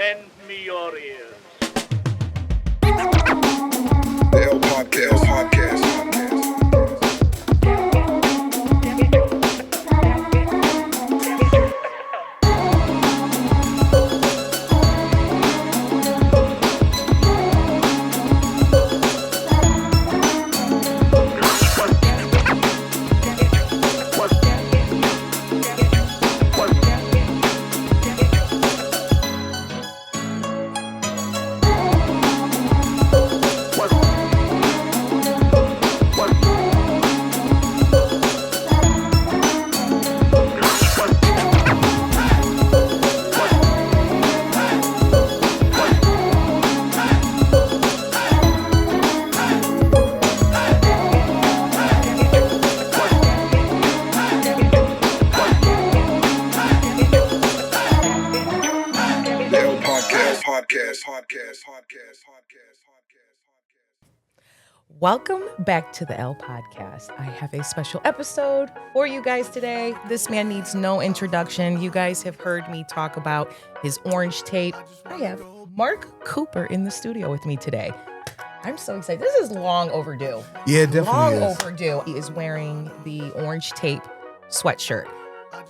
Lend me your ears. The L Podcast. Welcome back to the L Podcast. I have a special episode for you guys today. This man needs no introduction. You guys have heard me talk about his orange tape. I have Mark Cooper in the studio with me today. I'm so excited. This is long overdue. Yeah, definitely long is. overdue. He is wearing the orange tape sweatshirt.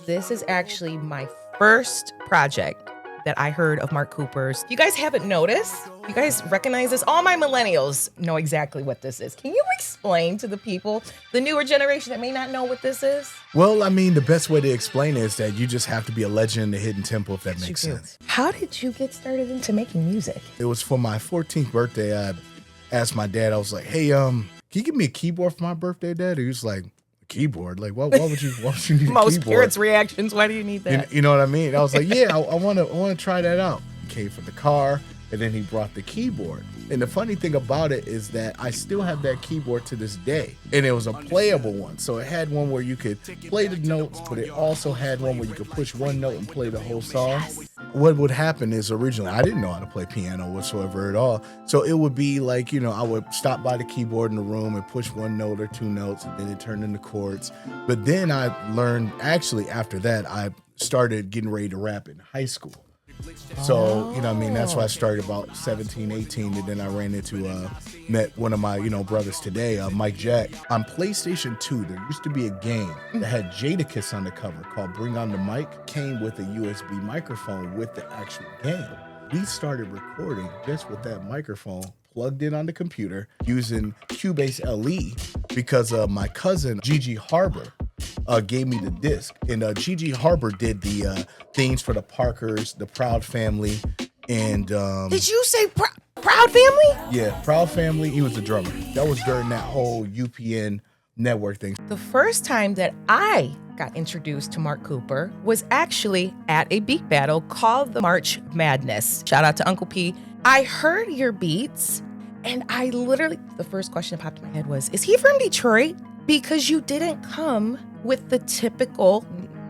This is actually my first project that I heard of Mark Cooper's. You guys haven't noticed? You guys recognize this? All my millennials know exactly what this is. Can you explain to the people, the newer generation that may not know what this is? Well, I mean, the best way to explain it is that you just have to be a legend in the hidden temple, if that makes sense. How did you get started into making music? It was for my 14th birthday. I asked my dad, I was like, hey, can you give me a keyboard for my birthday, Dad? He was like, a keyboard? Like, why would you need a keyboard? Most parents' reactions, why do you need that? You know what I mean? I was like, yeah, I want to try that out. He came for the car, and then he brought the keyboard. And the funny thing about it is that I still have that keyboard to this day. And it was a playable one. So it had one where you could play the notes, but it also had one where you could push one note and play the whole song. Yes. What would happen is originally I didn't know how to play piano whatsoever at all. So it would be like, I would stop by the keyboard in the room and push one note or two notes, and then it turned into chords. But then I learned, actually after that, I started getting ready to rap in high school. So, that's why I started about 17, 18, and then I ran into, met one of my, brothers today, Mike Jack. On PlayStation 2, there used to be a game that had Jadakiss on the cover called Bring On The Mic, came with a USB microphone with the actual game. We started recording just with that microphone plugged in on the computer using Cubase LE because my cousin, Gigi Harbor, gave me the disc. And Gigi Harbor did the themes for the Parkers, the Proud Family, and... Did you say Proud Family? Yeah, Proud Family. He was the drummer. That was during that whole UPN network thing. The first time that I got introduced to Mark Cooper was actually at a beat battle called the March Madness. Shout out to Uncle P. I heard your beats, and I literally... The first question that popped in my head was, is he from Detroit? Because you didn't come with the typical,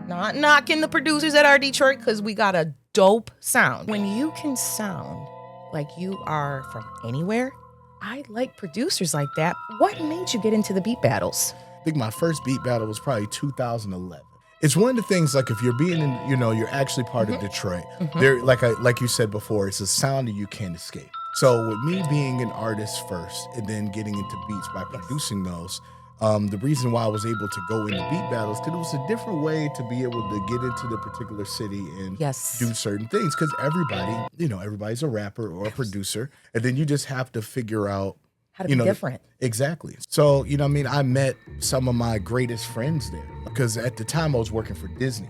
not knocking the producers that are Detroit, because we got a dope sound. When you can sound like you are from anywhere, I like producers like that. What made you get into the beat battles? I think my first beat battle was probably 2011. It's one of the things, like if you're being in, you're actually part of Detroit. There, like you said before, it's a sound that you can't escape. So with me being an artist first and then getting into beats by producing those, the reason why I was able to go into beat battles, because it was a different way to be able to get into the particular city and do certain things. Because everybody, everybody's a rapper or a producer, and then you just have to figure out how to be different. Exactly. So, I met some of my greatest friends there because at the time I was working for Disney.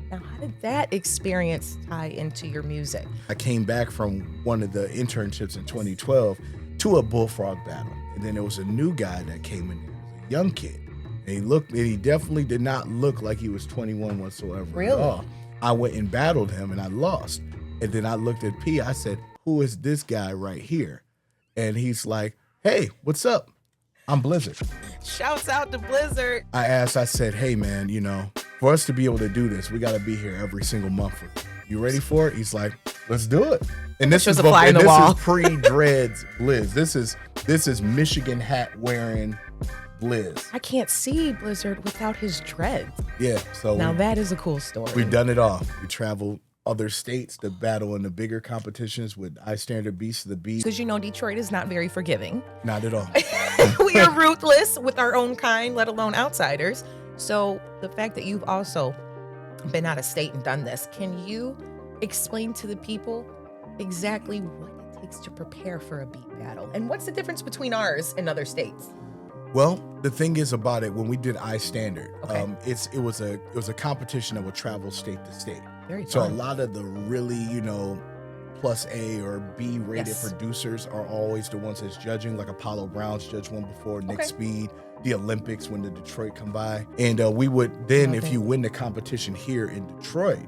Now, how did that experience tie into your music? I came back from one of the internships in 2012 to a bullfrog battle. And then there was a new guy that came in there, a young kid. And he definitely did not look like he was 21 whatsoever. Really? At all. I went and battled him and I lost. And then I looked at P, I said, who is this guy right here? And he's like, hey, what's up? I'm Blizzard. Shouts out to Blizzard. I said, hey man, for us to be able to do this, we got to be here every single month. You ready for it? He's like, let's do it. And this is pre-dreads Blizz. This is Michigan hat wearing Blizz. I can't see Blizzard without his dreads. Yeah. So now that is a cool story. We've done it all. We traveled other states to battle in the bigger competitions with I Standard beats to the beat. Because Detroit is not very forgiving. Not at all. We are ruthless with our own kind, let alone outsiders. So the fact that you've also been out of state and done this, can you explain to the people exactly what it takes to prepare for a beat battle? And what's the difference between ours and other states? Well, the thing is about it, when we did I Standard, Okay. it was a competition that would travel state to state. Very So a fun. lot of the really, plus A or B rated Yes. producers are always the ones that's judging. Like Apollo Brown's judged one before, Nick Okay. Speed, the Olympics when the Detroit come by. And we would then, Love if it. you win the competition here in Detroit,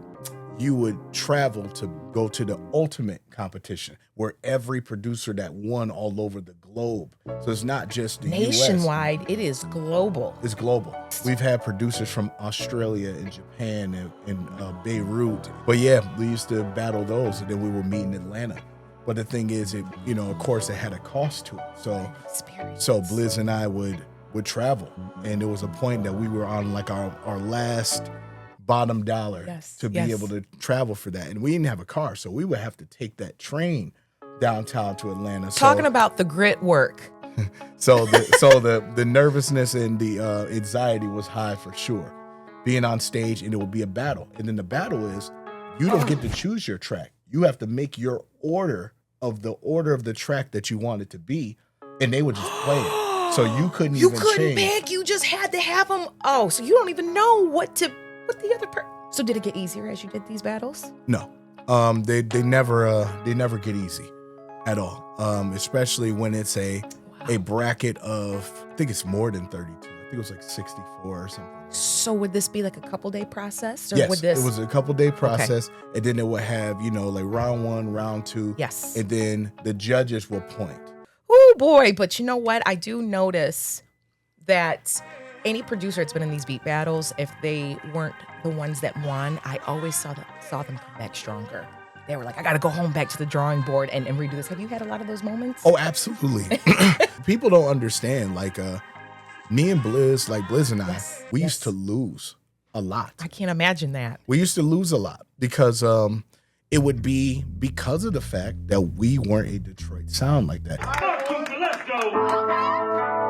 you would travel to go to the ultimate competition where every producer that won all over the globe. So it's not just the US. Nationwide, it is global. It's global. We've had producers from Australia and Japan and Beirut. But yeah, we used to battle those, and then we would meet in Atlanta. But the thing is, of course, it had a cost to it. Experience. So Blizz and I would travel, and there was a point that we were on like our last bottom dollar Yes, to be yes. able to travel for that, and we didn't have a car, so we would have to take that train downtown to Atlanta. Talking about the grit work. So the nervousness and the anxiety was high for sure. Being on stage, and it would be a battle. And then the battle is, you don't get to choose your track. You have to make your order of the track that you want it to be, and they would just play it. So you couldn't You even couldn't change. pick. You just had to have them. Oh, so you don't even know what the other person. So did it get easier as you did these battles? No, they never get easy at all. Especially when it's a bracket of, I think it's more than 32. I think it was like 64 or something. So would this be like a couple day process? Or Yes, would this... it was a couple day process, and then it would have like round 1, round 2. Yes. And then the judges will point. Oh boy, but you know what? I do notice that any producer that's been in these beat battles, if they weren't the ones that won, I always saw them come back stronger. They were like, I got to go home back to the drawing board and redo this. Have you had a lot of those moments? Oh, absolutely. People don't understand. Like me and Blizz, like Blizz and I, Yes, we yes. used to lose a lot. I can't imagine that. We used to lose a lot because it would be because of the fact that we weren't a Detroit sound like that. Let's go.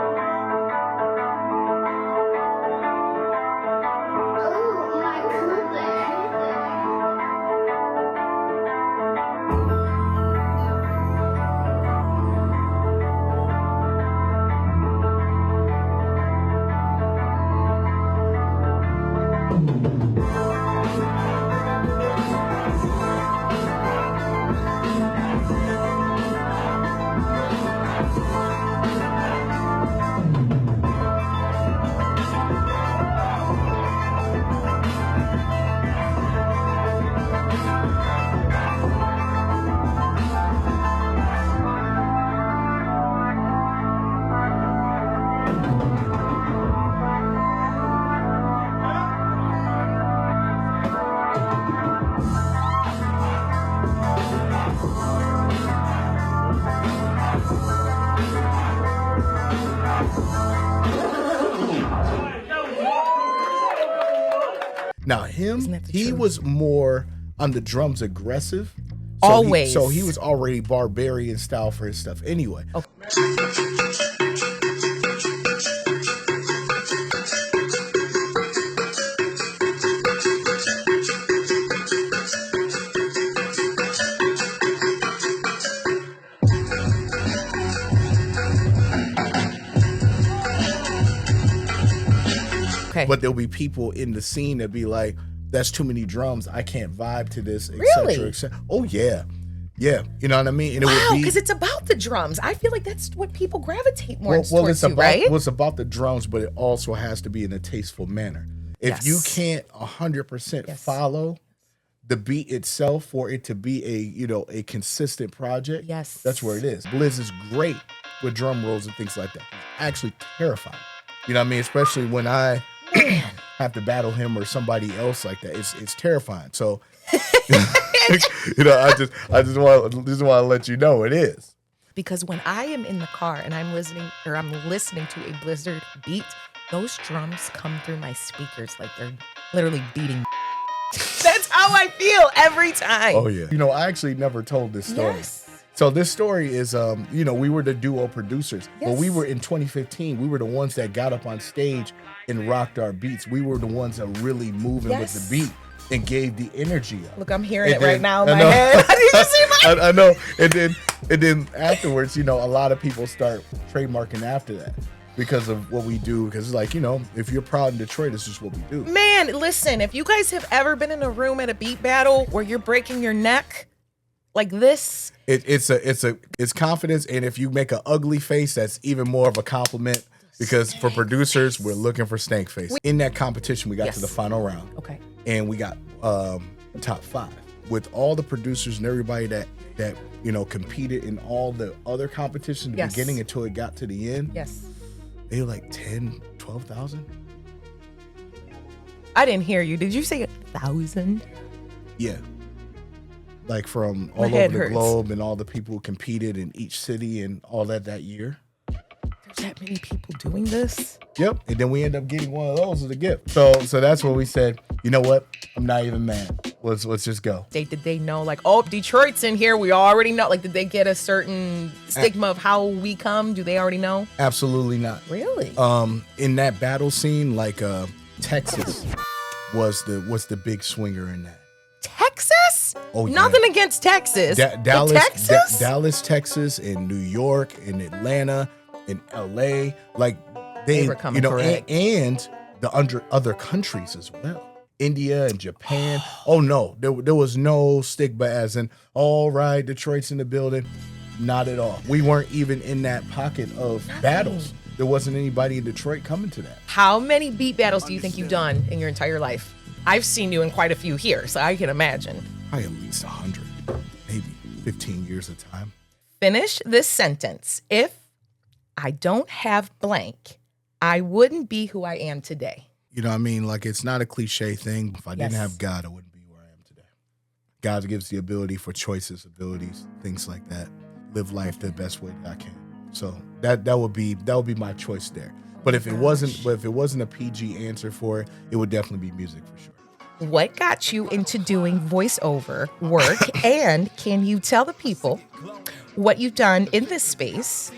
Now him, Isn't that the he truth? was more on the drums aggressive. Always. So he was already barbarian style for his stuff anyway. Okay. But there'll be people in the scene that be like, that's too many drums. I can't vibe to this, et Really? cetera, et cetera. Oh, yeah. Yeah. You know what I mean? And it Wow, would be, because it's about the drums. I feel like that's what people gravitate more well, towards it's to, about, right? well, it's about the drums, but it also has to be in a tasteful manner. If you Yes. can't 100% Yes. follow the beat itself for it to be a consistent project, Yes. that's where it is. Blizz is great with drum rolls and things like that. He's actually terrifying. You know what I mean? Especially when I have to battle him or somebody else like that. It's terrifying. So I just want to let you know it is. Because when I am in the car and I'm listening to a Blizzard beat, those drums come through my speakers like they're literally beating. That's how I feel every time. Oh yeah. I actually never told this story. Yes. So this story is, we were the duo producers. When we Yes. were in 2015, we were the ones that got up on stage and rocked our beats. We were the ones that really moving with Yes. the beat and gave the energy up. Look, I'm hearing And it right then- now in I my know. head. Did you see my? I know. And then afterwards, a lot of people start trademarking after that because of what we do. Because it's like, if you're proud in Detroit, this is what we do. Man, listen, if you guys have ever been in a room at a beat battle where you're breaking your neck like this, It's confidence, and if you make an ugly face, that's even more of a compliment. Because for producers, we're looking for stank face. In that competition, we got Yes. to the final round, okay. and we got top 5 with all the producers and everybody that competed in all the other competitions, the Yes. beginning until it got to the end. Yes. They were like 10, 12,000. I didn't hear you. Did you say 1,000? Yeah. Like from My all head over the hurts. globe and all the people who competed in each city and all that year. There's that many people doing this? Yep. And then we end up getting one of those as a gift. So that's when we said, you know what? I'm not even mad. Let's just go. Did they know, like, oh, Detroit's in here? We already know. Like, did they get a certain stigma of how we come? Do they already know? Absolutely not. Really? In that battle scene, like Texas was the big swinger in that. Texas? Oh, yeah. Nothing against Texas. But Texas? Dallas, Texas, and New York, and Atlanta, and LA, like They were coming correct. and the other countries as well. India and Japan. Oh no, there was no stigma as in, all right, Detroit's in the building. Not at all. We weren't even in that pocket of battles. There wasn't anybody in Detroit coming to that. How many beat battles do you think you've done in your entire life? I've seen you in quite a few here, so I can imagine. Probably at least 100, maybe 15 years of time. Finish this sentence. If I don't have blank, I wouldn't be who I am today. You know what I mean? Like, it's not a cliche thing. If I didn't Yes. have God, I wouldn't be where I am today. God gives the ability for choices, abilities, things like that. Live life the best way that I can. So that would be my choice there. But if it wasn't a PG answer for it, it would definitely be music for sure. What got you into doing voiceover work? And can you tell the people what you've done in this space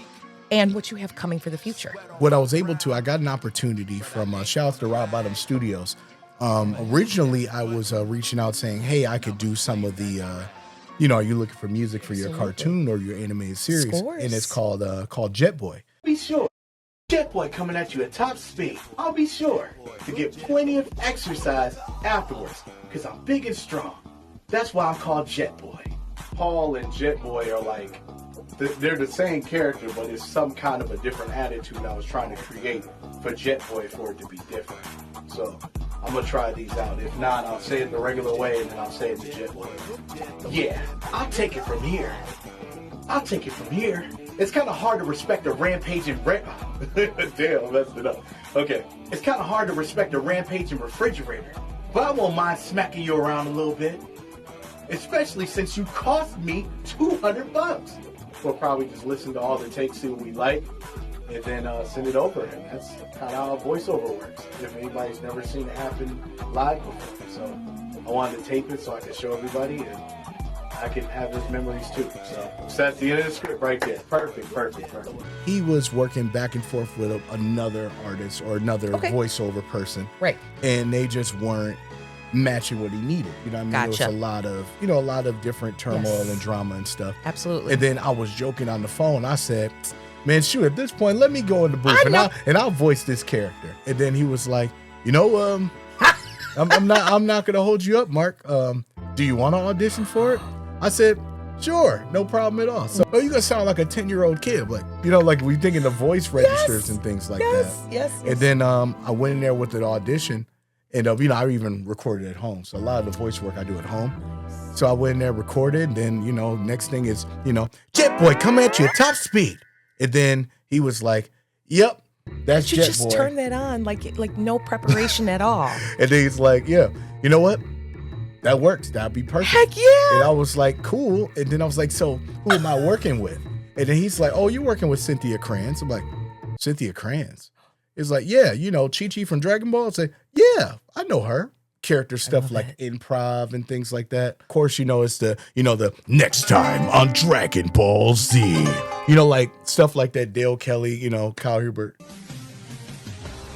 and what you have coming for the future? What I was able to, I got an opportunity from shout out to Rock Bottom Studios. Originally, I was reaching out saying, hey, I could do some of the, are you looking for music for your cartoon or your animated series? Scores. And it's called Jet Boy. Be sure. Jet Boy coming at you at top speed. I'll be sure to get plenty of exercise afterwards, because I'm big and strong. That's why I'm called Jet Boy. Paul and Jet Boy are like, they're the same character, but it's some kind of a different attitude I was trying to create for Jet Boy for it to be different. So I'm gonna try these out. If not, I'll say it the regular way and then I'll say it the Jet Boy. Yeah, I'll take it from here. I'll take it from here. It's kind of hard to respect a rampaging Damn, I messed it up. Okay. It's kind of hard to respect a rampaging refrigerator, but I won't mind smacking you around a little bit. Especially since you cost me $200. We'll probably just listen to all the takes, see what we like, and then send it over. And that's kind of how voiceover works. If anybody's never seen it happen live before. So I wanted to tape it so I could show everybody, and I can have those memories too. So that's the end of the script right there. Perfect. He was working back and forth with another artist or another Okay. voiceover person. Right. And they just weren't matching what he needed. You know what I mean? Gotcha. There was a lot of different turmoil Yes. and drama and stuff. Absolutely. And then I was joking on the phone. I said, man, shoot, at this point, let me go in the booth I know. and I'll voice this character. And then he was like, I'm not gonna hold you up, Mark. Do you want to audition for it? I said, sure, no problem at all. So you're gonna sound like a 10-year-old kid, like we thinking the voice registers and things like that. Yes. And then I went in there with an audition, and I even recorded at home. So a lot of the voice work I do at home. So I went in there, recorded, and then next thing is Jet Boy come at you at top speed, and then he was like, "Yep, that's You Jet just Boy." turn that on like no preparation at all. And then he's like, "Yeah, you know what? That works. That'd be perfect." Heck yeah. And I was like, "Cool." And then I was like, "So who am I working with?" And then he's like, "Oh, you're working with Cynthia Kranz." I'm like, "Cynthia Kranz?" It's like, "Yeah, Chi-Chi from Dragon Ball." I said, "Yeah, I know her." character stuff like improv and things like that. Of course, it's the next time on Dragon Ball Z. Like stuff like that. Dale Kelly, Kyle Hubert.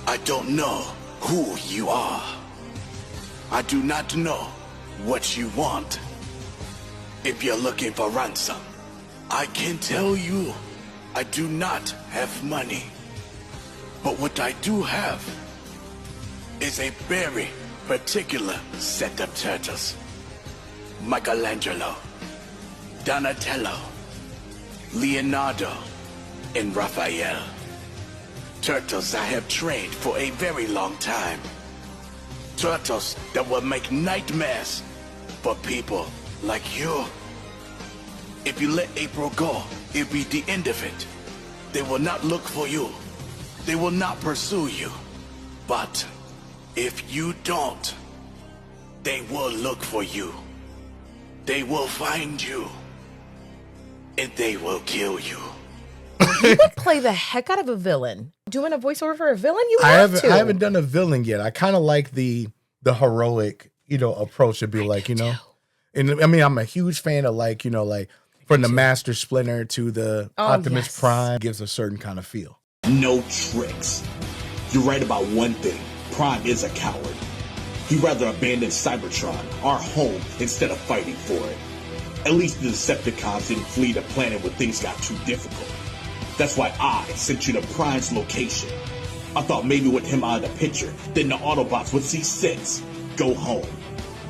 I don't know who you are. I do not know what you want. If you're looking for ransom, I can tell you I do not have money. But what I do have is a very particular set of turtles. Michelangelo, Donatello, Leonardo, and Raphael. Turtles I have trained for a very long time. Turtles that will make nightmares for people like you. If you let April go, it'll be the end of it. They will not look for you. They will not pursue you. But if you don't, they will look for you. They will find you. And they will kill you. You would play the heck out of a villain. Doing a voiceover for a villain? You have to. I haven't done a villain yet. I kind of like the heroic, approach to be And I mean, I'm a huge fan of from the Master Splinter to the Optimus Prime gives a certain kind of feel. No tricks. You're right about one thing. Prime is a coward. He'd rather abandon Cybertron, our home, instead of fighting for it. At least the Decepticons didn't flee the planet when things got too difficult. That's why I sent you to Prime's location. I thought maybe with him out of the picture, then the Autobots would see sense. Go home.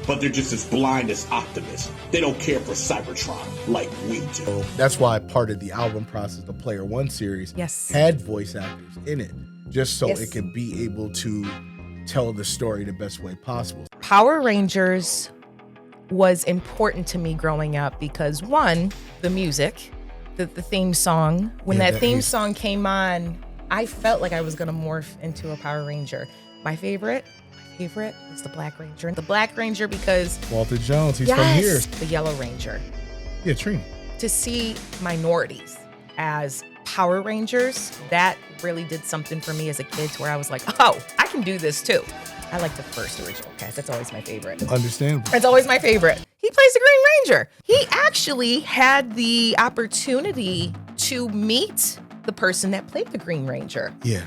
But they're just as blind as Optimus. They don't care for Cybertron like we do. So that's why part of the album process, the Player One series, had voice actors in it, just so it could be able to tell the story the best way possible. Power Rangers was important to me growing up because, one, the music, the theme song. When that theme song came on, I felt like I was going to morph into a Power Ranger. My favorite is the Black Ranger. The Black Ranger because... Walter Jones, he's from here. The Yellow Ranger. Yeah, Trina. To see minorities as Power Rangers, that really did something for me as a kid to where I was like, oh, I can do this too. I like the first original cast. That's always my favorite. Understandable. That's always my favorite. He plays the Green Ranger. He actually had the opportunity to meet the person that played the Green Ranger. Yeah.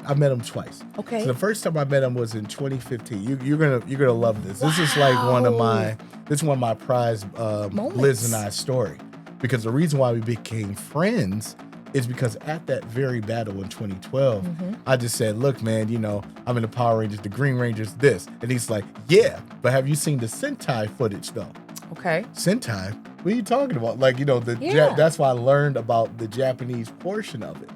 I met him twice. Okay. So the first time I met him was in 2015. You're gonna love this. This is like one of my prized Liz and I story. Because the reason why we became friends is because at that very battle in 2012, I just said, look, man, I'm in the Power Rangers, the Green Ranger's this. And he's like, yeah, but have you seen the Sentai footage though? Okay. Sentai? What are you talking about? That's why I learned about the Japanese portion of it.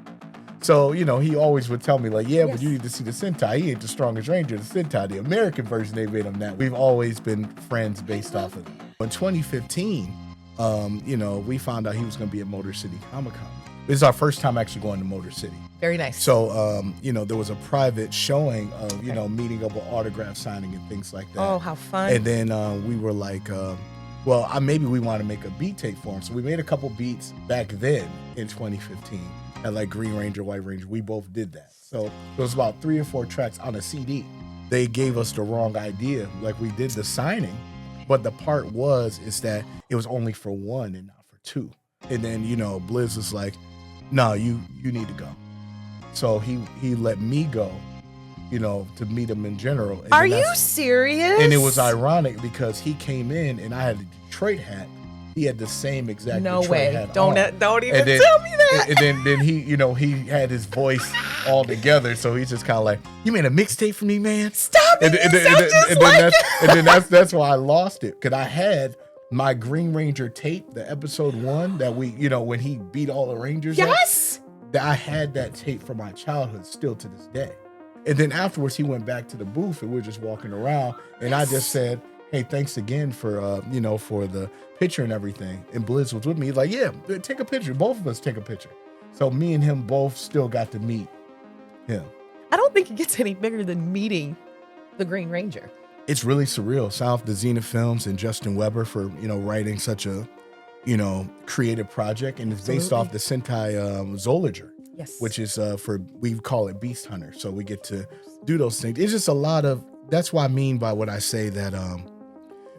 So, he always would tell me but you need to see the Sentai. He ain't the strongest Ranger. The Sentai, the American version, they made him now. We've always been friends based off of it. In 2015, we found out he was going to be at Motor City Comic Con. This is our first time actually going to Motor City. Very nice. So, there was a private showing of, meeting up with autograph signing and things like that. Oh, how fun. And then we were like, maybe we want to make a beat tape for him. So we made a couple beats back then in 2015. And like Green Ranger, White Ranger, we both did that. So it was about 3 or 4 tracks on a CD. They gave us the wrong idea. Like we did the signing, but the part is that it was only for 1 and not for 2. And then, Blizz was like, no, you need to go. So he let me go, to meet him in general. And are you serious? And it was ironic because he came in and I had a Detroit hat. He had the same exact Detroit hat don't on. Don't even tell me that. And then he, he had his voice all together. So he's just kind of like, you made a mixtape for me, man? Stop it. And then that's why I lost it. Because I had my Green Ranger tape, the episode 1 that we, when he beat all the Rangers. Yes. I had that tape from my childhood still to this day. And then afterwards, he went back to the booth and we were just walking around. And I just said, hey, thanks again for, for the picture and everything. And Blizz was with me. He's like, yeah, take a picture. Both of us take a picture. So me and him both still got to meet him. I don't think it gets any bigger than meeting the Green Ranger. It's really surreal. Shout out to Zenith Films and Justin Weber for, writing such a, creative project. And it's based off the Sentai Zoliger. Yes. Which is we call it Beast Hunter. So we get to do those things. It's just a lot of that's what I mean by what I say that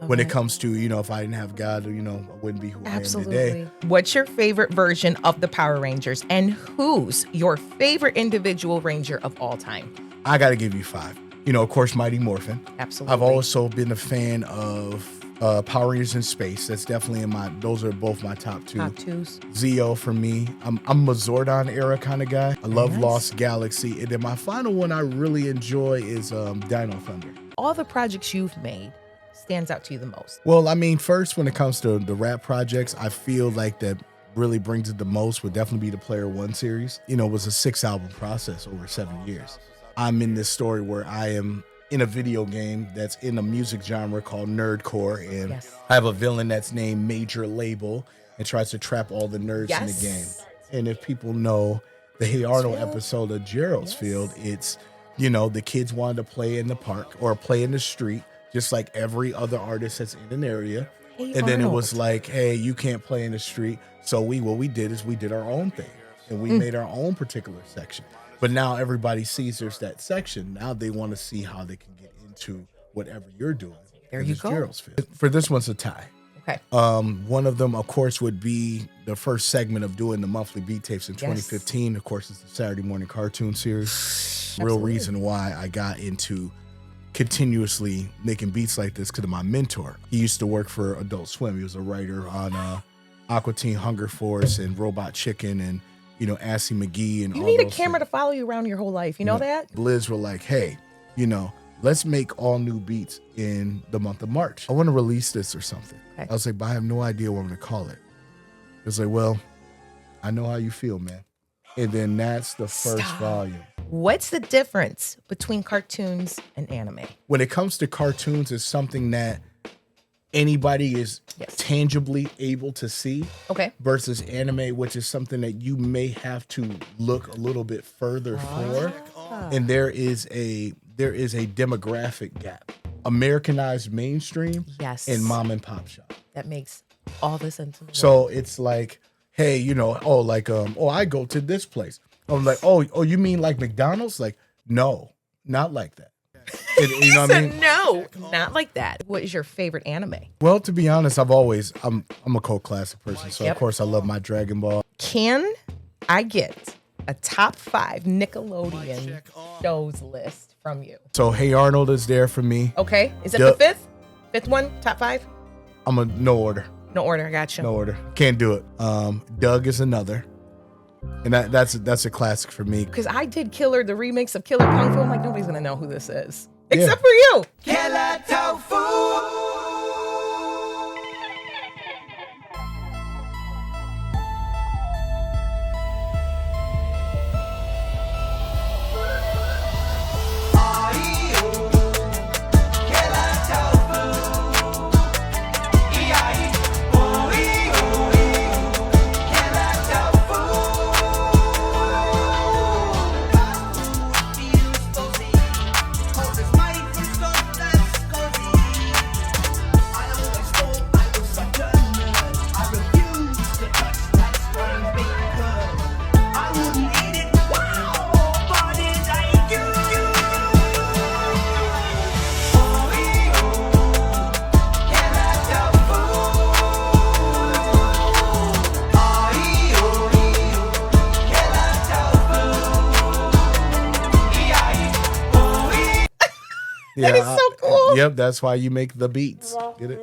when it comes to, if I didn't have God, I wouldn't be who I am today. What's your favorite version of the Power Rangers, and who's your favorite individual Ranger of all time? I got to give you 5. Of course, Mighty Morphin. Absolutely. I've also been a fan of Power Rangers in Space. That's definitely those are both my top 2. Top 2s. Zeo for me. I'm a Zordon era kind of guy. I love Lost Galaxy. And then my final one I really enjoy is Dino Thunder. All the projects you've made stands out to you the most? Well, I mean, first, when it comes to the rap projects, I feel like that really brings it the most would definitely be the Player One series. It was a 6-album process over 7 years. I'm in this story where I am in a video game that's in a music genre called nerdcore, and I have a villain that's named Major Label and tries to trap all the nerds in the game. And if people know the Hey Arnold episode of Gerald's Field, it's, the kids wanted to play in the park or play in the street, just like every other artist that's in an area. And then it was like, hey, you can't play in the street. So what we did is we did our own thing, and we made our own particular section. But now everybody sees there's that section. Now they want to see how they can get into whatever you're doing. There you go. Gerald's Field. For this one's a tie. Okay. One of them, of course, would be the first segment of doing the monthly beat tapes in 2015. Of course, it's the Saturday morning cartoon series. Real reason why I got into continuously making beats like this because of my mentor. He used to work for Adult Swim. He was a writer on Aqua Teen Hunger Force and Robot Chicken and Assy McGee and all those. You need a camera to follow you around your whole life. You know that? Blizz were like, hey, let's make all new beats in the month of March. I want to release this or something. Okay. I was like, but I have no idea what I'm going to call it. It was like, well, I know how you feel, man. And then that's the first volume. What's the difference between cartoons and anime? When it comes to cartoons, it's something that anybody is tangibly able to see. Okay. Versus anime, which is something that you may have to look a little bit further for. And there is a demographic gap. Americanized mainstream and mom and pop shop. That makes all the sense in the world. So it's like, hey, I go to this place. I'm like, oh, you mean like McDonald's? Like, no, not like that. And, you know what I mean? No, not like that. What is your favorite anime? Well, to be honest, I'm a cult classic person, so of course I love my Dragon Ball. Can I get a top 5 Nickelodeon shows list from you? So Hey Arnold is there for me. Okay, is it the fifth one? Top 5? No order. No order, I got you. No order. Can't do it. Doug is another. And that's a classic for me. Because I did Killer, the remix of Killer Kung Fu. I'm like, nobody's gonna know who this is. Except for you. Killer Tofu. That is so cool. Yep, that's why you make the beats. Get it?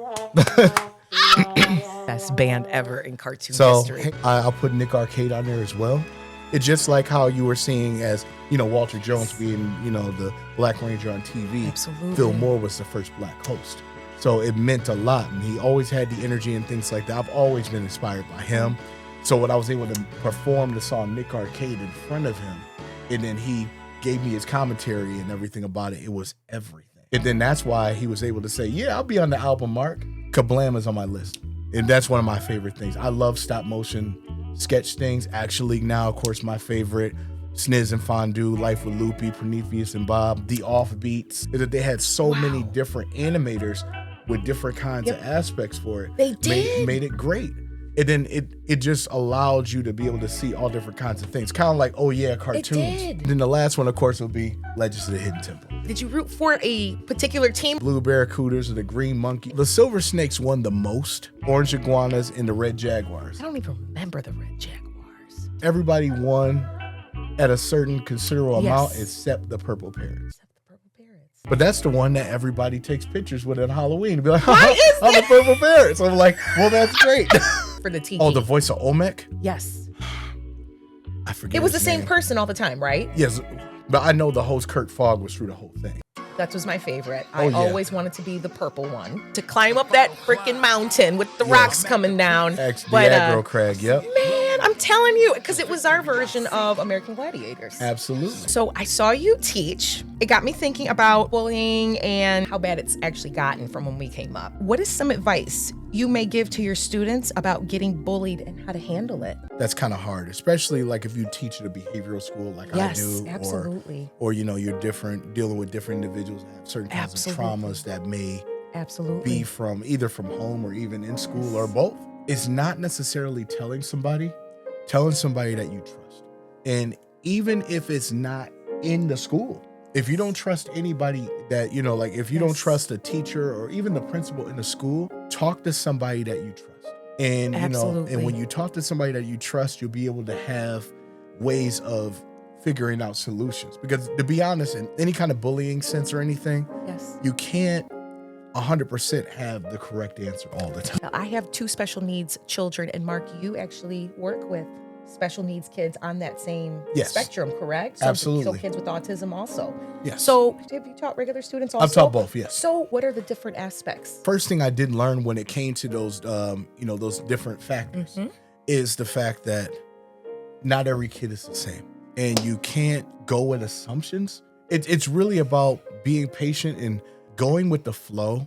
Best band ever in cartoon history. So I'll put Nick Arcade on there as well. It's just like how you were seeing as, Walter Jones being, the Black Ranger on TV. Absolutely. Phil Moore was the first black host. So it meant a lot. And he always had the energy and things like that. I've always been inspired by him. So when I was able to perform the song Nick Arcade in front of him, and then he gave me his commentary and everything about it, it was everything. And then that's why he was able to say, yeah, I'll be on the album, Mark. Kablam is on my list. And that's one of my favorite things. I love stop motion sketch things. Actually, now, of course, my favorite, Sniz and Fondue, Life with Loopy, Prometheus and Bob, The Offbeats, is that they had so many different animators with different kinds of aspects for it. They did. Made it great. And then it just allowed you to be able to see all different kinds of things. Kind of like, oh yeah, cartoons. did. Then the last one, of course, would be Legends of the Hidden Temple. Did you root for a particular team? Blue Barracudas or the Green Monkey. The Silver Snakes won the most. Orange Iguanas and the Red Jaguars. I don't even remember the Red Jaguars. Everybody won at a certain considerable amount Yes. except the Purple Parrots. Except the Purple Parrots. But that's the one that everybody takes pictures with at Halloween. To be like, Why is I'm the Purple Parrots. I'm like, well, that's great. For the TV. Oh, the voice of Olmec? Yes. I forget. It was the his same name. person all the time, right? Yes, but I know the host Kurt Fogg was through the whole thing. That was my favorite. Oh, I yeah. always wanted to be the purple one. To climb up that freaking mountain with the rocks coming down. The But, aggro crag, yep. man, I'm telling you, because it was our version of American Gladiators. Absolutely. So I saw you teach. It got me thinking about bullying and how bad it's actually gotten from when we came up. What is some advice you may give to your students about getting bullied and how to handle it? That's kind of hard, especially like if you teach at a behavioral school like Yes, I do. absolutely. Or you're dealing with different individuals that have certain kinds Absolutely. of traumas that may Absolutely. be from either from home or even in school or both. It's not necessarily telling somebody that you trust. And even if it's not in the school, if you don't trust anybody that, like if you don't trust a teacher or even the principal in the school, talk to somebody that you trust. And, Absolutely. and when you talk to somebody that you trust, you'll be able to have ways of figuring out solutions. Because to be honest, in any kind of bullying sense or anything, Yes. you can't 100% have the correct answer all the time. Now, I have 2 special needs children, and Mark, you actually work with special needs kids on that same Yes. spectrum, correct? So Absolutely. kids with autism also. Yes. So have you taught regular students also? I've taught both, yes. So what are the different aspects? First thing I did learn when it came to those, those different factors Mm-hmm. is the fact that not every kid is the same, and you can't go with assumptions. It's really about being patient and going with the flow.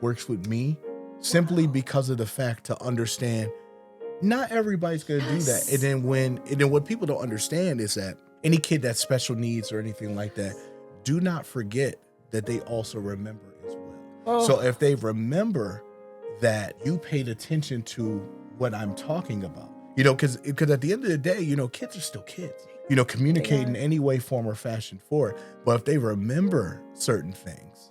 Works with me simply because of the fact to understand not everybody's going to do that. And then what people don't understand is that any kid that's special needs or anything like that, do not forget that they also remember as well. Oh. So if they remember that you paid attention to what I'm talking about, because at the end of the day, kids are still kids, communicate in any way, form, or fashion for it. But if they remember certain things,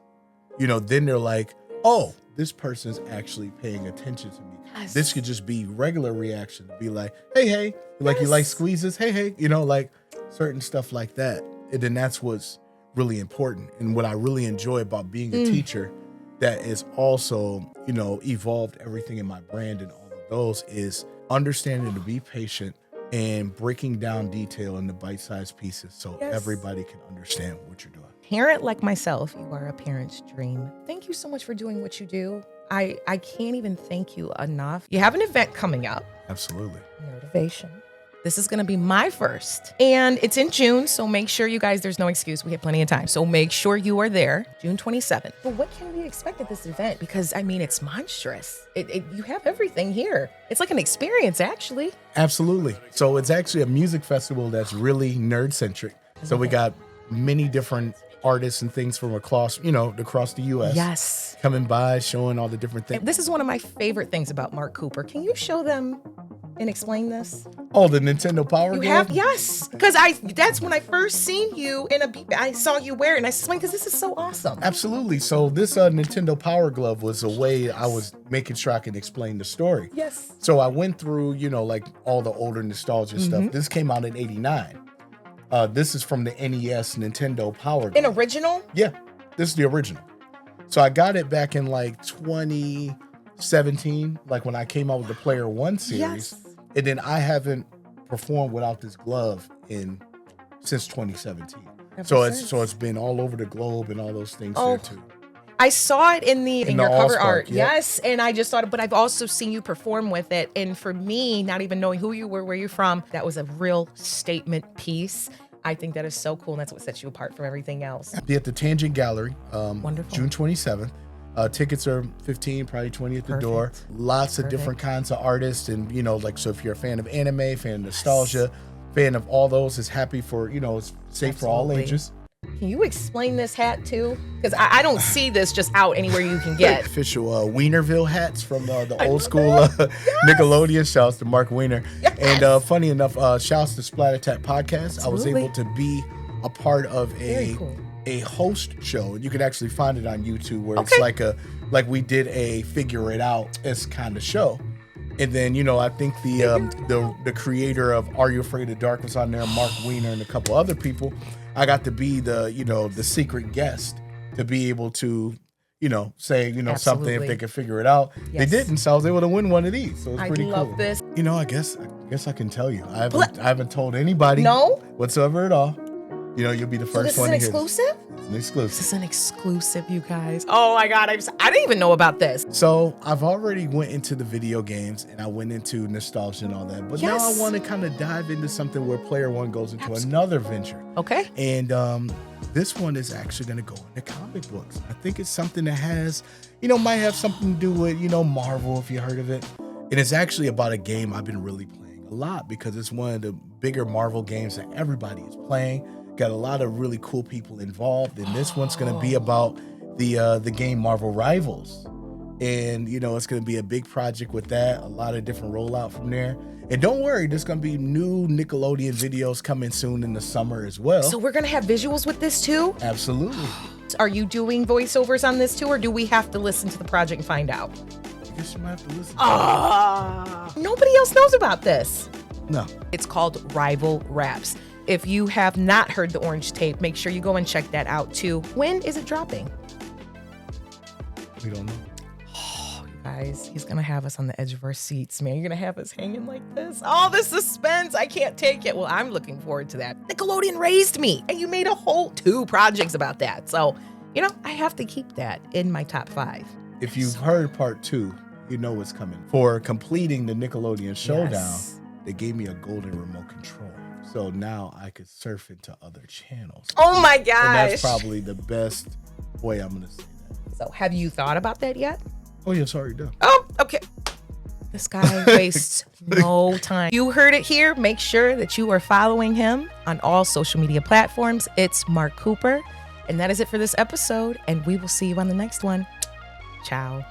then they're like, oh, this person's actually paying attention to me. Yes. This could just be regular reaction to be like, hey, like you like squeezes, hey, like certain stuff like that. And then that's what's really important. And what I really enjoy about being a teacher that is also, evolved everything in my brand and all of those is understanding to be patient and breaking down detail into bite-sized pieces so Yes. everybody can understand what you're doing. Parent like myself, you are a parent's dream. Thank you so much for doing what you do. I can't even thank you enough. You have an event coming up, Absolutely. Nervation. This is going to be my first, and it's in June, so make sure you guys, there's no excuse. We have plenty of time, so make sure you are there, June 27th. But what can we expect at this event? Because, it's monstrous. You have everything here. It's like an experience, actually. Absolutely. So it's actually a music festival that's really nerd-centric. So we got many different artists and things from across the U.S. Yes. coming by, showing all the different things. This is one of my favorite things about Mark Cooper. Can you show them and explain this? Oh, the Nintendo Power You Glove? have, yes, because that's when I first seen you I saw you wear it, and I said, because this is so awesome. Absolutely. So this Nintendo Power Glove was a way I was making sure I could explain the story. Yes. So I went through, like all the older nostalgia stuff. This came out in '89. This is from the NES Nintendo Power Glove. An original? Yeah, this is the original. So I got it back in like 2017, like when I came out with the Player One series. Yes. And then I haven't performed without this glove since 2017. So it's been all over the globe and all those things there too. I saw it in In your the cover Allspark, art. yeah. Yes. And I just thought, but I've also seen you perform with it. And for me, not even knowing who you were, where you're from, that was a real statement piece. I think that is so cool. And that's what sets you apart from everything else. Be at the Tangent Gallery, Wonderful. June 27th. Tickets are $15, probably $20 at the door. Lots of different kinds of artists. And, so if you're a fan of anime, fan of nostalgia, fan of all those, is happy for, it's safe for all Absolutely. ages. Can you explain this hat too? Because I don't see this just out anywhere you can get. Official Wienerville hats from the old school Nickelodeon. Shouts to Mark Wiener. Yes. And funny enough, shouts to Splatter Attack Podcast. Absolutely. I was able to be a part of Very cool. a host show. You can actually find it on YouTube where Okay. it's like we did a figure it out as kind of show. And then, I think the creator of Are You Afraid of Dark was on there, Mark Wiener and a couple other people. I got to be the secret guest to be able to, say, something Absolutely. if they could figure it out. Yes. They didn't, so I was able to win one of these. So it's I pretty love cool. this. I guess I can tell you. I haven't told anybody No? whatsoever at all. You'll be the So first this is one an to hear this. exclusive? It's an exclusive. This is an exclusive, you guys. Oh my God, I didn't even know about this. So I've already went into the video games and I went into nostalgia and all that, but now I Yes. want to kind of dive into something where player one goes into another venture. Okay. And this one is actually going to go into comic books. I think it's something that has, might have something to do with, Marvel, if you heard of it. And it's actually about a game I've been really playing a lot because it's one of the bigger Marvel games that everybody is playing. Got a lot of really cool people involved, and this one's going to be about the game Marvel Rivals. And it's going to be a big project with that, a lot of different rollout from there. And don't worry, there's going to be new Nickelodeon videos coming soon in the summer as well. So we're gonna have visuals with this too? Absolutely. Are you doing voiceovers on this too, or do we have to listen to the project and find out? I guess you might have to listen. Nobody else knows about this. No. It's called Rival Raps. If you have not heard the Orange Tape, make sure you go and check that out too. When is it dropping? We don't know. Guys, he's gonna have us on the edge of our seats, man. You're gonna have us hanging like this. All the suspense, I can't take it. Well, I'm looking forward to that. Nickelodeon raised me, and you made a whole 2 projects about that. So, I have to keep that in my top 5. If you've heard part 2, you know what's coming. For completing the Nickelodeon Showdown, Yes. they gave me a golden remote control. So now I could surf into other channels. Oh my And gosh. that's probably the best way I'm going to say that. So, have you thought about that yet? Oh, yeah, sorry, done. Oh, okay. This guy wastes no time. You heard it here. Make sure that you are following him on all social media platforms. It's Mark Cooper. And that is it for this episode. And we will see you on the next one. Ciao.